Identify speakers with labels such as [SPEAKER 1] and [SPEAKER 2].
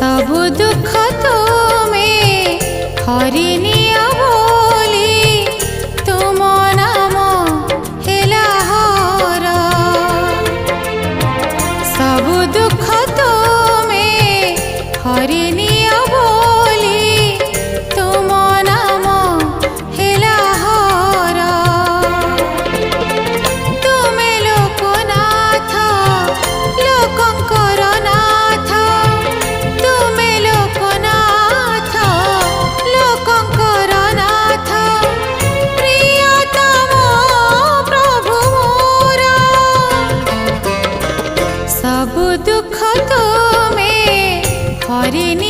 [SPEAKER 1] सबु दुख तुम्हें हरिनिया बोली तुम नाम हेला हर। सबु दुख तुम्हें हरिनिया बोली तुम नाम हेला हर। तुमे लोकनाथ लोकंकर नाथ, तुमे लोकनाथ लोकंकर नाथ, प्रियतम प्रभु मोर। सबु दुख तुम्हें हरिनि